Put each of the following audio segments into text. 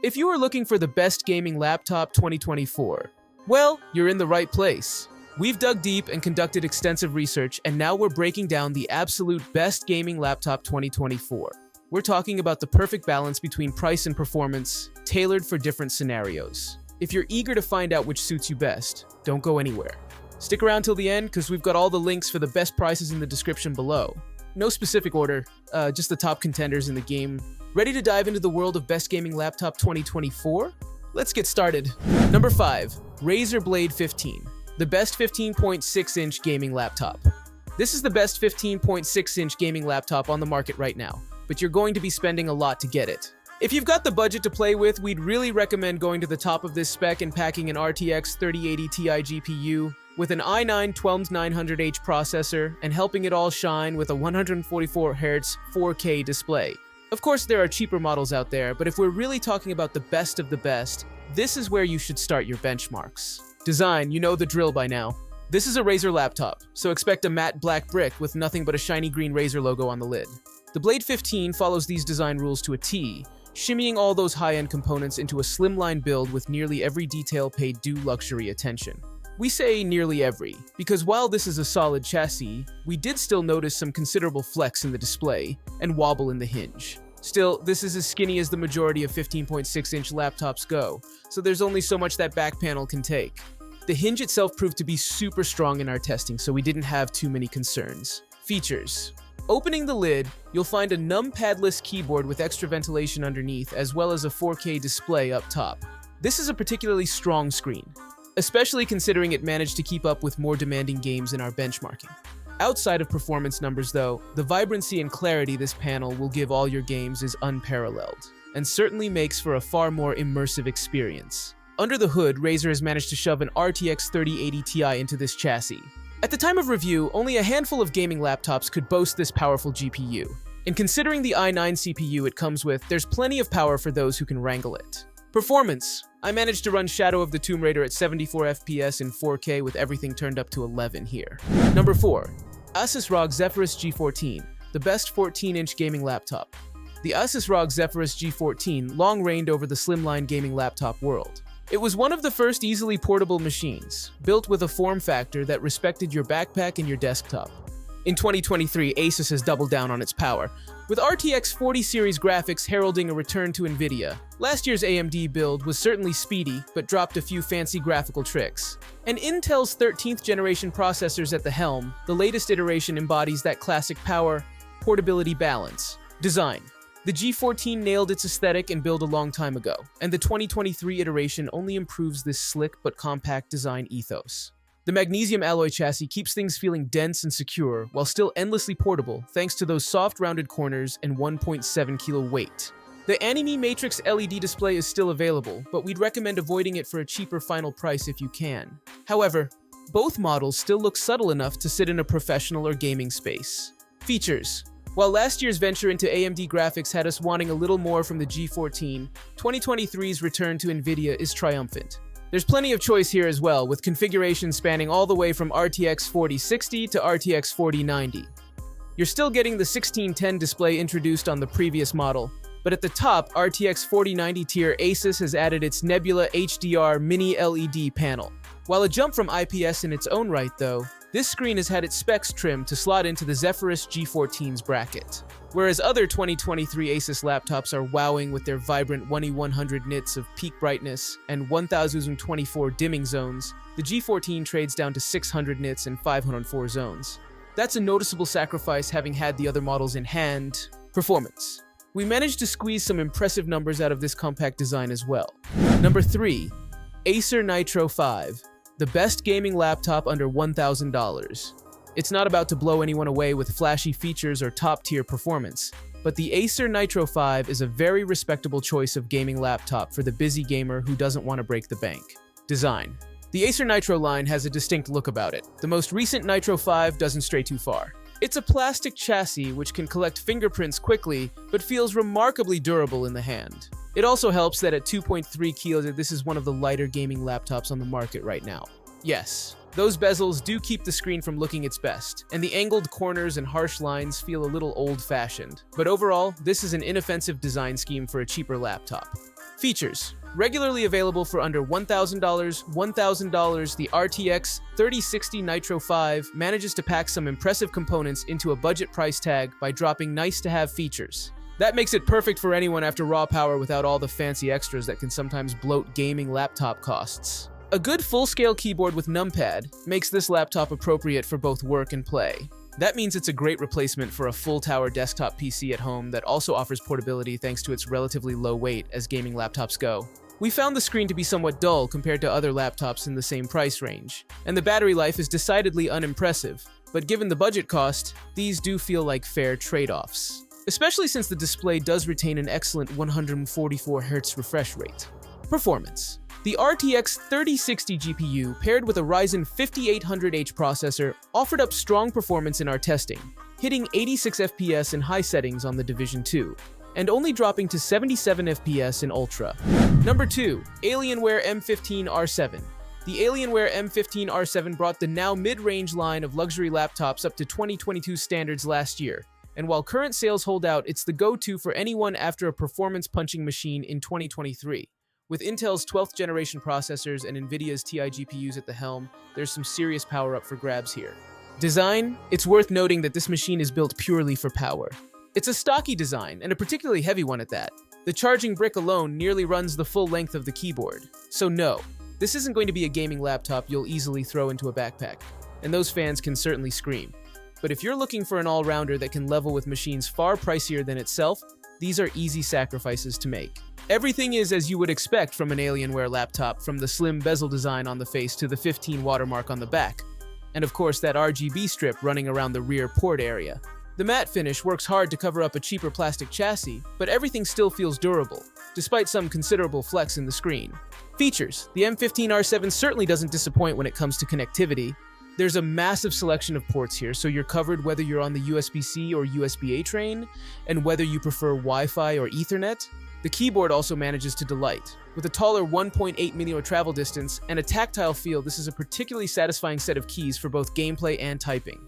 If you are looking for the best gaming laptop 2024, well, you're in the right place. We've dug deep and conducted extensive research, and now we're breaking down the absolute best gaming laptop 2024. We're talking about the perfect balance between price and performance, tailored for different scenarios. If you're eager to find out which suits you best, don't go anywhere. Stick around till the end because we've got all the links for the best prices in the description below. No specific order, just the top contenders in the game. Ready to dive into the world of best gaming laptop 2024? Let's get started. Number 5. Razer Blade 15, the best 15.6-inch gaming laptop. This is the best 15.6-inch gaming laptop on the market right now, but you're going to be spending a lot to get it. If you've got the budget to play with, we'd really recommend going to the top of this spec and packing an RTX 3080 Ti GPU with an i9-12900H processor and helping it all shine with a 144Hz 4K display. Of course, there are cheaper models out there, but if we're really talking about the best of the best, this is where you should start your benchmarks. Design, you know the drill by now. This is a Razer laptop, so expect a matte black brick with nothing but a shiny green Razer logo on the lid. The Blade 15 follows these design rules to a T, shimmying all those high-end components into a slimline build with nearly every detail paid due luxury attention. We say nearly every, because while this is a solid chassis, we did still notice some considerable flex in the display and wobble in the hinge. Still, this is as skinny as the majority of 15.6-inch laptops go, so there's only so much that back panel can take. The hinge itself proved to be super strong in our testing, so we didn't have too many concerns. Features. Opening the lid, you'll find a numpad-less keyboard with extra ventilation underneath, as well as a 4K display up top. This is a particularly strong screen, especially considering it managed to keep up with more demanding games in our benchmarking. Outside of performance numbers though, the vibrancy and clarity this panel will give all your games is unparalleled, and certainly makes for a far more immersive experience. Under the hood, Razer has managed to shove an RTX 3080 Ti into this chassis. At the time of review, only a handful of gaming laptops could boast this powerful GPU. And considering the i9 CPU it comes with, there's plenty of power for those who can wrangle it. Performance. I managed to run Shadow of the Tomb Raider at 74 FPS in 4K with everything turned up to 11 here. Number 4. Asus ROG Zephyrus G14, the best 14-inch gaming laptop. The Asus ROG Zephyrus G14 long reigned over the slimline gaming laptop world. It was one of the first easily portable machines, built with a form factor that respected your backpack and your desktop. In 2023, Asus has doubled down on its power, with RTX 40 series graphics heralding a return to Nvidia. Last year's AMD build was certainly speedy, but dropped a few fancy graphical tricks. And Intel's 13th generation processors at the helm, the latest iteration embodies that classic power, portability balance. Design. The G14 nailed its aesthetic and build a long time ago, and the 2023 iteration only improves this slick but compact design ethos. The magnesium alloy chassis keeps things feeling dense and secure, while still endlessly portable thanks to those soft rounded corners and 1.7 kilo weight. The Anime Matrix LED display is still available, but we'd recommend avoiding it for a cheaper final price if you can. However, both models still look subtle enough to sit in a professional or gaming space. Features. While last year's venture into AMD graphics had us wanting a little more from the G14, 2023's return to Nvidia is triumphant. There's plenty of choice here as well, with configurations spanning all the way from RTX 4060 to RTX 4090. You're still getting the 1610 display introduced on the previous model, but at the top, RTX 4090 tier Asus has added its Nebula HDR mini LED panel. While a jump from IPS in its own right though, this screen has had its specs trimmed to slot into the Zephyrus G14's bracket. Whereas other 2023 Asus laptops are wowing with their vibrant 1100 nits of peak brightness and 1024 dimming zones, the G14 trades down to 600 nits and 504 zones. That's a noticeable sacrifice having had the other models in hand. Performance. We managed to squeeze some impressive numbers out of this compact design as well. Number 3. Acer Nitro 5. The best gaming laptop under $1,000. It's not about to blow anyone away with flashy features or top-tier performance, but the Acer Nitro 5 is a very respectable choice of gaming laptop for the busy gamer who doesn't want to break the bank. Design. The Acer Nitro line has a distinct look about it. The most recent Nitro 5 doesn't stray too far. It's a plastic chassis which can collect fingerprints quickly, but feels remarkably durable in the hand. It also helps that at 2.3 kilos, this is one of the lighter gaming laptops on the market right now. Yes, those bezels do keep the screen from looking its best, and the angled corners and harsh lines feel a little old-fashioned. But overall, this is an inoffensive design scheme for a cheaper laptop. Features. Regularly available for under $1,000, the RTX 3060 Nitro 5 manages to pack some impressive components into a budget price tag by dropping nice-to-have features. That makes it perfect for anyone after raw power without all the fancy extras that can sometimes bloat gaming laptop costs. A good full-scale keyboard with numpad makes this laptop appropriate for both work and play. That means it's a great replacement for a full-tower desktop PC at home that also offers portability thanks to its relatively low weight as gaming laptops go. We found the screen to be somewhat dull compared to other laptops in the same price range, and the battery life is decidedly unimpressive, but given the budget cost, these do feel like fair trade-offs. Especially since the display does retain an excellent 144Hz refresh rate. Performance. The RTX 3060 GPU paired with a Ryzen 5800H processor offered up strong performance in our testing, hitting 86 FPS in high settings on the Division 2, and only dropping to 77 FPS in Ultra. Number 2. Alienware M15 R7. The Alienware M15 R7 brought the now mid-range line of luxury laptops up to 2022 standards last year, and while current sales hold out, it's the go-to for anyone after a performance-punching machine in 2023. With Intel's 12th generation processors and Nvidia's Ti GPUs at the helm, there's some serious power up for grabs here. Design. It's worth noting that this machine is built purely for power. It's a stocky design, and a particularly heavy one at that. The charging brick alone nearly runs the full length of the keyboard. So no, this isn't going to be a gaming laptop you'll easily throw into a backpack, and those fans can certainly scream. But if you're looking for an all-rounder that can level with machines far pricier than itself, these are easy sacrifices to make. Everything is as you would expect from an Alienware laptop, from the slim bezel design on the face to the 15 watermark on the back, and of course that RGB strip running around the rear port area. The matte finish works hard to cover up a cheaper plastic chassis, but everything still feels durable, despite some considerable flex in the screen. Features. The M15 R7 certainly doesn't disappoint when it comes to connectivity. There's a massive selection of ports here, so you're covered whether you're on the USB-C or USB-A train, and whether you prefer Wi-Fi or Ethernet. The keyboard also manages to delight. With a taller 1.8mm travel distance and a tactile feel, this is a particularly satisfying set of keys for both gameplay and typing.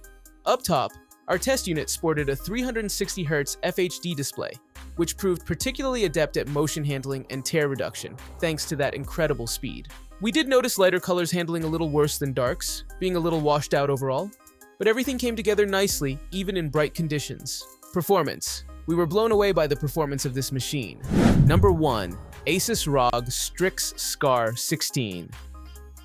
Up top, our test unit sported a 360Hz FHD display, which proved particularly adept at motion handling and tear reduction, thanks to that incredible speed. We did notice lighter colors handling a little worse than darks, being a little washed out overall, but everything came together nicely, even in bright conditions. Performance. We were blown away by the performance of this machine. Number 1. Asus ROG Strix Scar 16.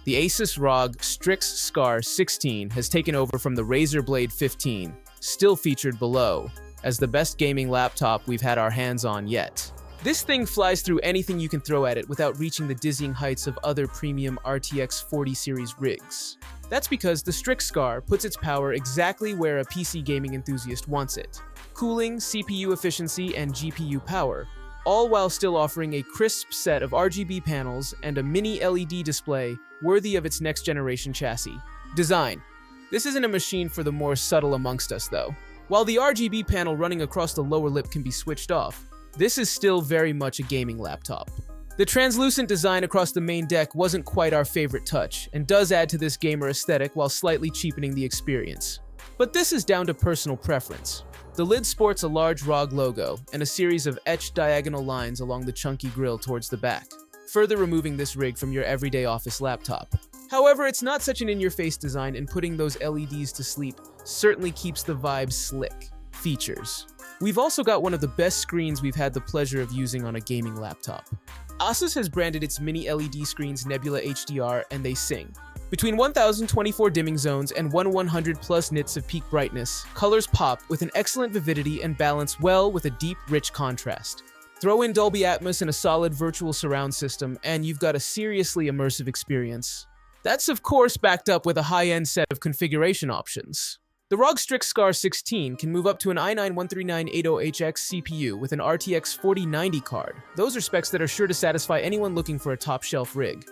The Asus ROG Strix Scar 16 has taken over from the Razer Blade 15, still featured below, as the best gaming laptop we've had our hands on yet. This thing flies through anything you can throw at it without reaching the dizzying heights of other premium RTX 40 series rigs. That's because the Strix Scar puts its power exactly where a PC gaming enthusiast wants it. Cooling, CPU efficiency, and GPU power, all while still offering a crisp set of RGB panels and a mini LED display worthy of its next-generation chassis. Design. This isn't a machine for the more subtle amongst us, though. While the RGB panel running across the lower lip can be switched off, this is still very much a gaming laptop. The translucent design across the main deck wasn't quite our favorite touch, and does add to this gamer aesthetic while slightly cheapening the experience. But this is down to personal preference. The lid sports a large ROG logo and a series of etched diagonal lines along the chunky grille towards the back, further removing this rig from your everyday office laptop. However, it's not such an in-your-face design, and putting those LEDs to sleep certainly keeps the vibe slick. Features. We've also got one of the best screens we've had the pleasure of using on a gaming laptop. Asus has branded its mini LED screens Nebula HDR, and they sing. Between 1024 dimming zones and 100 plus nits of peak brightness, colors pop with an excellent vividity and balance well with a deep, rich contrast. Throw in Dolby Atmos and a solid virtual surround system, and you've got a seriously immersive experience. That's of course backed up with a high-end set of configuration options. The ROG Strix Scar 16 can move up to an i9-13980HX CPU with an RTX 4090 card. Those are specs that are sure to satisfy anyone looking for a top-shelf rig.